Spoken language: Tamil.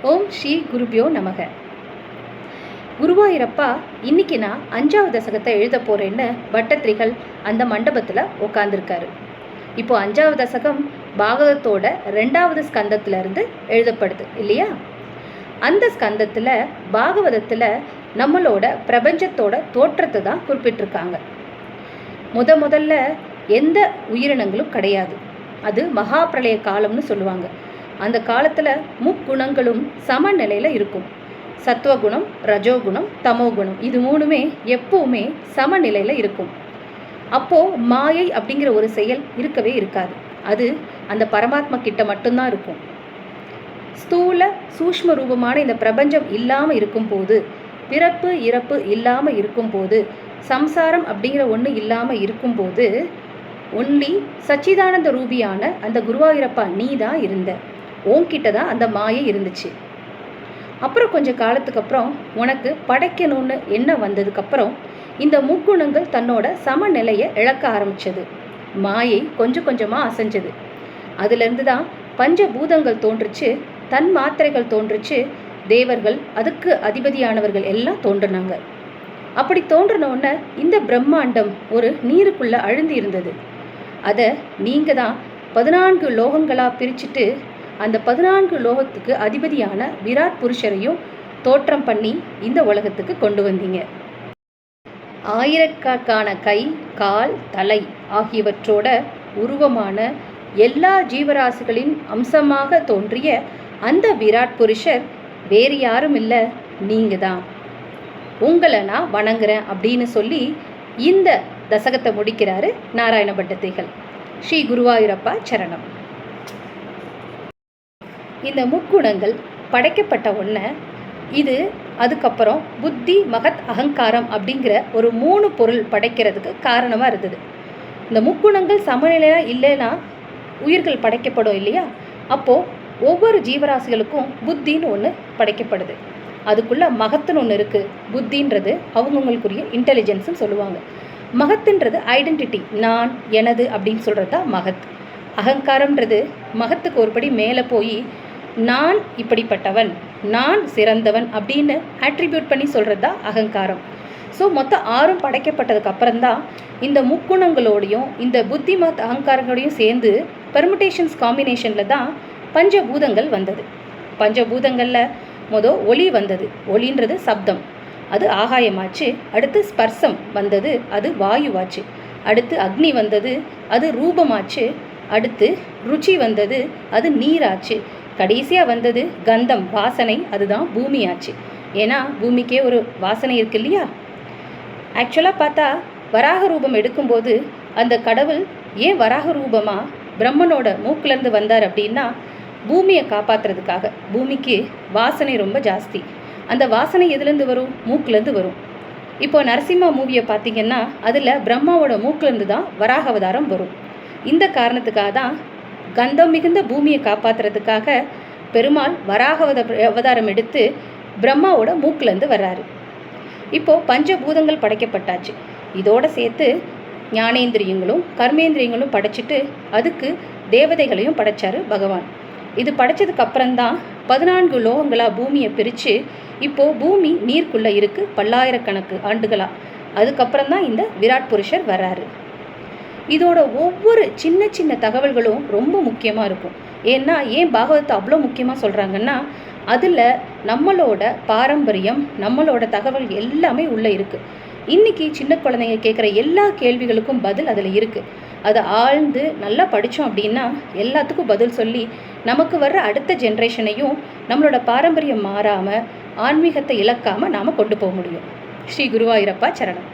ஓம் ஸ்ரீ குருபியோ நமக. குருவாயூரப்பா, இன்னைக்கு நான் 5வது தசகத்தை எழுத போகிறேன்னு பட்டத்திரிகள் அந்த மண்டபத்தில் உட்காந்துருக்காரு. இப்போ 5வது தசகம் பாகவதத்தோட 2வது ஸ்கந்தத்திலிருந்து எழுதப்படுது இல்லையா? அந்த ஸ்கந்தத்தில் பாகவதத்தில் நம்மளோட பிரபஞ்சத்தோட தோற்றத்தை தான் குறிப்பிட்டிருக்காங்க. முதல்ல எந்த உயிரினங்களும் கிடையாது. அது மகாபிரளய காலம்னு சொல்லுவாங்க. அந்த காலத்தில் முக்குணங்களும் சமநிலையில் இருக்கும். சத்துவகுணம், ரஜோகுணம், தமோகுணம், இது மூணுமே எப்போவுமே சமநிலையில் இருக்கும். அப்போது மாயை அப்படிங்கிற ஒரு செயல் இருக்கவே இருக்காது. அது அந்த பரமாத்மா கிட்ட மட்டும்தான் இருக்கும். ஸ்தூல சூஷ்ம ரூபமான இந்த பிரபஞ்சம் இல்லாமல் இருக்கும்போது, பிறப்பு இறப்பு இல்லாமல் இருக்கும்போது, சம்சாரம் அப்படிங்கிற ஒன்று இல்லாமல் இருக்கும்போது, ஒன்லி சச்சிதானந்த ரூபியான அந்த குருவாயூரப்பா நீ தான் இருந்த. உன்கிட்ட தான் அந்த மாயை இருந்துச்சு. அப்புறம் கொஞ்சம் காலத்துக்கு அப்புறம் உனக்கு படைக்கணும்னு என்ன வந்ததுக்கப்புறம் இந்த முக்குணங்கள் தன்னோட சமநிலையை இழக்க ஆரம்பிச்சது. மாயை கொஞ்சம் கொஞ்சமாக அசைஞ்சது. அதுலேருந்து தான் பஞ்சபூதங்கள் தோன்றுச்சு, தன் மாத்திரைகள் தோன்றுச்சு, தேவர்கள், அதுக்கு அதிபதியானவர்கள் எல்லாம் தோன்றுனாங்க. அப்படி தோன்றினோடனே இந்த பிரம்மாண்டம் ஒரு நீருக்குள்ளே அழுந்தி இருந்தது. அதை நீங்கள் தான் 14 லோகங்களாக பிரிச்சுட்டு அந்த 14 லோகத்துக்கு அதிபதியான விராட் புருஷரையும் தோற்றம் பண்ணி இந்த உலகத்துக்கு கொண்டு வந்தீங்க. ஆயிரக்கணக்கான கை, கால், தலை ஆகியவற்றோட உருவமான எல்லா ஜீவராசிகளின் அம்சமாக தோன்றிய அந்த விராட் புருஷர் வேறு யாரும் இல்லை, நீங்கள் தான். உங்களை நான் வணங்குறேன் அப்படின்னு சொல்லி இந்த தசகத்தை முடிக்கிறாரு நாராயண பட்டத்திரிகள். ஸ்ரீ குருவாயூரப்பா சரணம். இந்த முக்குணங்கள் படைக்கப்பட்ட ஒன்று இது. அதுக்கப்புறம் புத்தி, மகத், அகங்காரம் அப்படிங்கிற ஒரு 3 பொருள் படைக்கிறதுக்கு காரணமாக இருந்தது. இந்த முக்குணங்கள் சமநிலையாக இல்லைன்னா உயிர்கள் படைக்கப்படும் இல்லையா? அப்போது ஒவ்வொரு ஜீவராசிகளுக்கும் புத்தின்னு ஒன்று படைக்கப்படுது. அதுக்குள்ளே மகத்துன்னு ஒன்று இருக்குது. புத்தின்றது அவங்கவுங்களுக்குரிய இன்டெலிஜென்ஸ்னு சொல்லுவாங்க. மகத்துன்றது ஐடென்டிட்டி, நான், எனது அப்படின்னு சொல்கிறது தான் மகத். அகங்காரம்ன்றது மகத்துக்கு ஒருபடி மேலே போய் நான் இப்படிப்பட்டவன், நான் சிறந்தவன் அப்படின்னு ஆட்ரிபியூட் பண்ணி சொல்கிறது தான் அகங்காரம். ஸோ மொத்தம் 6 படைக்கப்பட்டதுக்கு அப்புறம்தான் இந்த முக்குணங்களோடையும் இந்த புத்தி மத் அகங்காரங்களோடையும் சேர்ந்து பெர்முடேஷன்ஸ் காம்பினேஷனில் தான் பஞ்சபூதங்கள் வந்தது. பஞ்சபூதங்களில் ஒளி வந்தது. ஒளின்றது சப்தம், அது ஆகாயமாச்சு. அடுத்து ஸ்பர்சம் வந்தது, அது வாயுவாச்சு. அடுத்து அக்னி வந்தது, அது ரூபமாச்சு. அடுத்து ருச்சி வந்தது, அது நீராச்சு. கடைசியாக வந்தது கந்தம், வாசனை, அதுதான் பூமியாச்சு. ஏன்னா பூமிக்கே ஒரு வாசனை இருக்கு இல்லையா? ஆக்சுவலாக பார்த்தா வராக ரூபம் எடுக்கும்போது அந்த கடவுள் ஏன் வராக ரூபமாக பிரம்மனோட மூக்கிலேருந்து வந்தார் அப்படின்னா, பூமியை காப்பாற்றுறதுக்காக. பூமிக்கு வாசனை ரொம்ப ஜாஸ்தி. அந்த வாசனை எதுலேருந்து வரும்? மூக்கிலேருந்து வரும். இப்போ நரசிம்மா மூவியை பார்த்திங்கன்னா அதில் பிரம்மாவோட மூக்கிலேருந்து தான் வராக அவதாரம் வரும். இந்த காரணத்துக்காக தான் கந்தம் மிகுந்த பூமியை காப்பாற்றுறதுக்காக பெருமாள் வராக அவதாரம் எடுத்து பிரம்மாவோட மூக்கிலேருந்து வர்றாரு. இப்போது பஞ்சபூதங்கள் படைக்கப்பட்டாச்சு. இதோடு சேர்த்து ஞானேந்திரியங்களும் கர்மேந்திரியங்களும் படைச்சிட்டு அதுக்கு தேவதைகளையும் படைச்சார் பகவான். இது படைச்சதுக்கு அப்புறம்தான் 14 லோகங்களாக பூமியை பிரித்து இப்போது பூமி நீருக்குள்ளே இருக்குது பல்லாயிரக்கணக்கு ஆண்டுகளாக. அதுக்கப்புறம் தான் இந்த விராட் புருஷர் வர்றாரு. இதோட ஒவ்வொரு சின்ன சின்ன தகவல்களும் ரொம்ப முக்கியமாக இருக்கும். ஏன்னா ஏன் பாகவதத்தை அவ்வளோ முக்கியமாக சொல்கிறாங்கன்னா, அதில் நம்மளோட பாரம்பரியம், நம்மளோட தகவல் எல்லாமே உள்ளே இருக்குது. இன்றைக்கி சின்ன குழந்தைங்க கேட்குற எல்லா கேள்விகளுக்கும் பதில் அதில் இருக்குது. அதை ஆழ்ந்து நல்லா படித்தோம் அப்படின்னா எல்லாத்துக்கும் பதில் சொல்லி நமக்கு வர்ற அடுத்த ஜென்ரேஷனையும் நம்மளோட பாரம்பரியம் மாறாமல், ஆன்மீகத்தை இழக்காமல் நாம் கொண்டு போக முடியும். ஸ்ரீ குருவாயூரப்பா சரணம்.